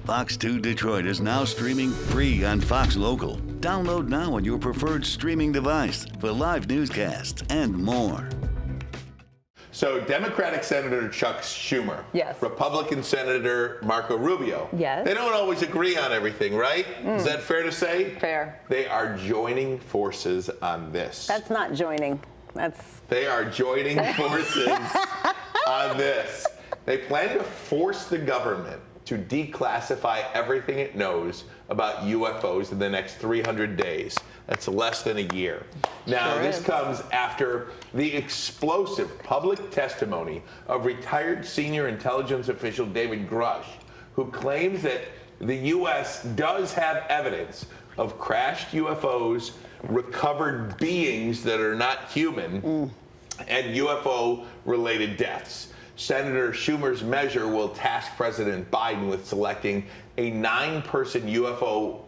Fox 2 Detroit is now streaming free on Fox Local. Download now on your preferred streaming device for live newscasts and more. So Democratic Senator Chuck Schumer, yes. Republican Senator Marco Rubio, yes. They don't always agree on everything, right? Is that fair to say? Fair. They are joining forces on this. That's not joining. They are joining forces on this. They plan to force the government to declassify everything it knows about UFOs in the next 300 days. That's less than a year. Now, this comes after the explosive public testimony of retired senior intelligence official David Grush, who claims that the U.S. does have evidence of crashed UFOs, recovered beings that are not human, and UFO-related deaths. Senator Schumer's measure will task President Biden with selecting a 9-person UFO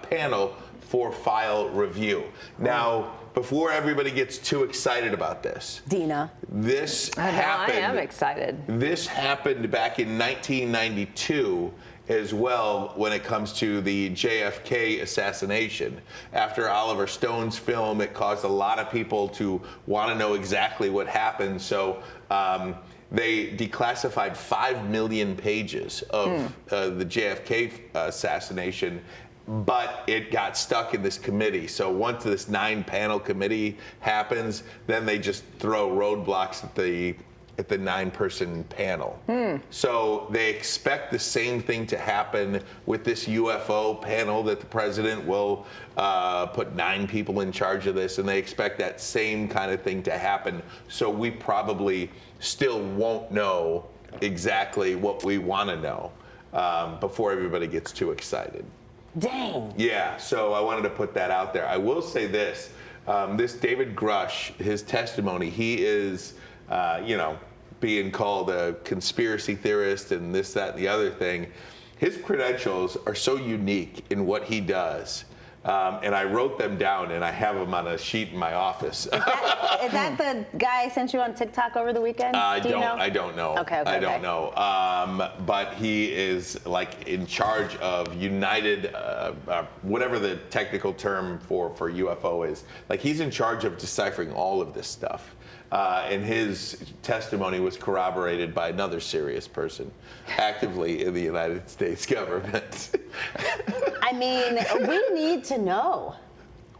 panel for file review. Now, before everybody gets too excited about this, Dina, this happened. I am excited. This happened back in 1992 as well when it comes to the JFK assassination. After Oliver Stone's film, it caused a lot of people to want to know exactly what happened. So they declassified 5 million pages of the JFK assassination, but it got stuck in this committee. So once this 9-panel committee happens, then they just throw roadblocks at the 9-person panel. So they expect the same thing to happen with this UFO panel, that the president will put 9 people in charge of this, and they expect that same kind of thing to happen. So we probably still won't know exactly what we want to know before everybody gets too excited. Dang. Yeah, so I wanted to put that out there. I will say this, this David Grush, his testimony, he is, being called a conspiracy theorist and this, that, and the other thing. His credentials are so unique in what he does. And I wrote them down, and I have them on a sheet in my office. Is that the guy I sent you on TikTok over the weekend? I don't know. Okay. I don't know. But he is like in charge of United, whatever the technical term for UFO is. Like, he's in charge of deciphering all of this stuff. And his testimony was corroborated by another serious person actively in the United States government. I mean, we need to know.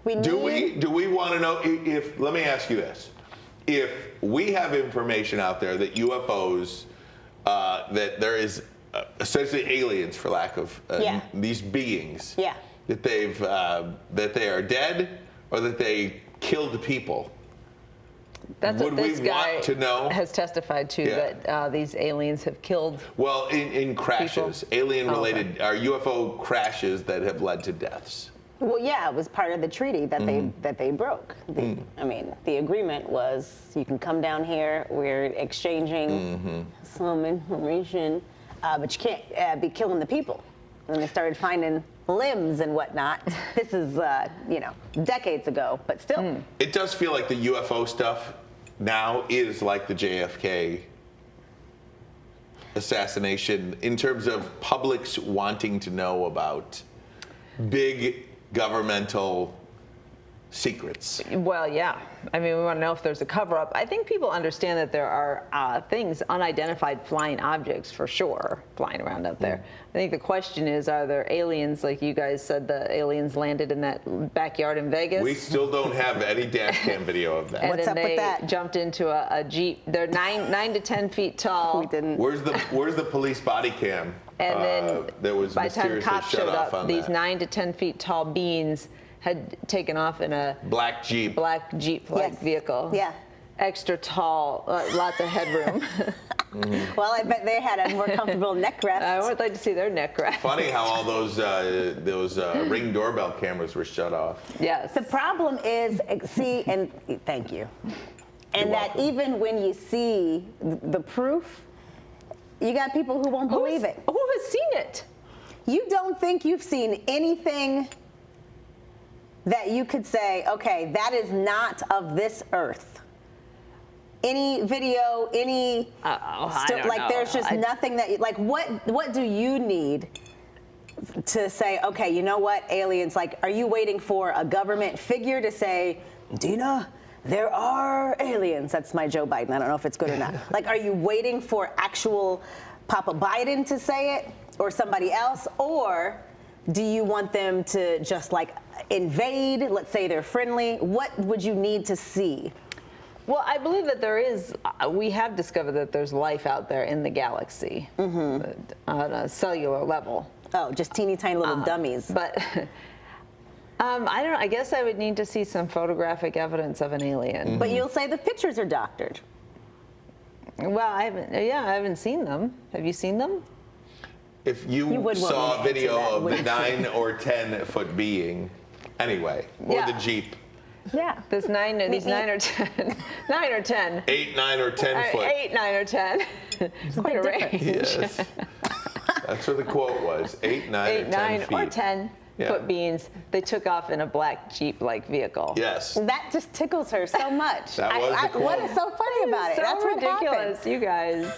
Do we want to know if, let me ask you this. If we have information out there that UFOs, that there is essentially aliens, for lack of these beings, that they are dead or that they killed people, that's what this guy to know? Has testified to, that these aliens have killed. Well, in crashes, alien-related, or UFO crashes that have led to deaths. Well, yeah, it was part of the treaty that they broke. I mean, the agreement was, you can come down here, we're exchanging some information, but you can't be killing the people. And they started finding limbs and whatnot. This is, decades ago, but still. It does feel like the UFO stuff now is like the JFK assassination in terms of publics wanting to know about big governmental secrets. Well, yeah. I mean, we want to know if there's a cover-up. I think people understand that there are things, unidentified flying objects for sure, flying around out there. I think the question is, are there aliens, like you guys said, the aliens landed in that backyard in Vegas? We still don't have any dash cam video of that. And What's then up with that? Jumped into a Jeep. They're 9 to 10 feet tall. We didn't. Where's the police body cam? And then that was by the time mysteriously cops shut showed off up, on these that. 9 to 10 feet tall beings had taken off in a black Jeep. Jeep-like vehicle. Yeah. Extra tall, lots of headroom. Well, I bet they had a more comfortable neck rest. I would like to see their neck rest. Funny how all those Ring doorbell cameras were shut off. Yes. The problem is, and thank you. And that even when you see the proof, you got people who won't believe it. Who has seen it? You don't think you've seen anything that you could say, okay, that is not of this earth. any video, any I don't like know. there's just nothing that like what do you need to say, okay, you know what, aliens, like, are you waiting for a government figure to say, Dina, there are aliens? That's my Joe Biden. I don't know if it's good or not. Like, are you waiting for actual Papa Biden to say it or somebody else? Or do you want them to just like invade? Let's say they're friendly. What would you need to see? Well, I believe that there is, we have discovered that there's life out there in the galaxy on a cellular level. Oh, just teeny tiny little dummies. But I don't know. I guess I would need to see some photographic evidence of an alien. But you'll say the pictures are doctored. Well, I haven't seen them. Have you seen them? If you would want saw me a to video answer that, of the wouldn't you? 9 or 10 foot being, anyway, or Yeah. the Jeep, Yeah. These 9 or 10, 9 or 10. 8, 9, or 10 foot. 8, 9 or 10. It's quite a big range. Yes. That's what the quote was. 8, 9, 8, or 10 9 feet. or 10 Yeah. foot beings. They took off in a black Jeep-like vehicle. Yes. That just tickles her so much. That was the quote. What is so funny about it? So That's what ridiculous, happened. you guys.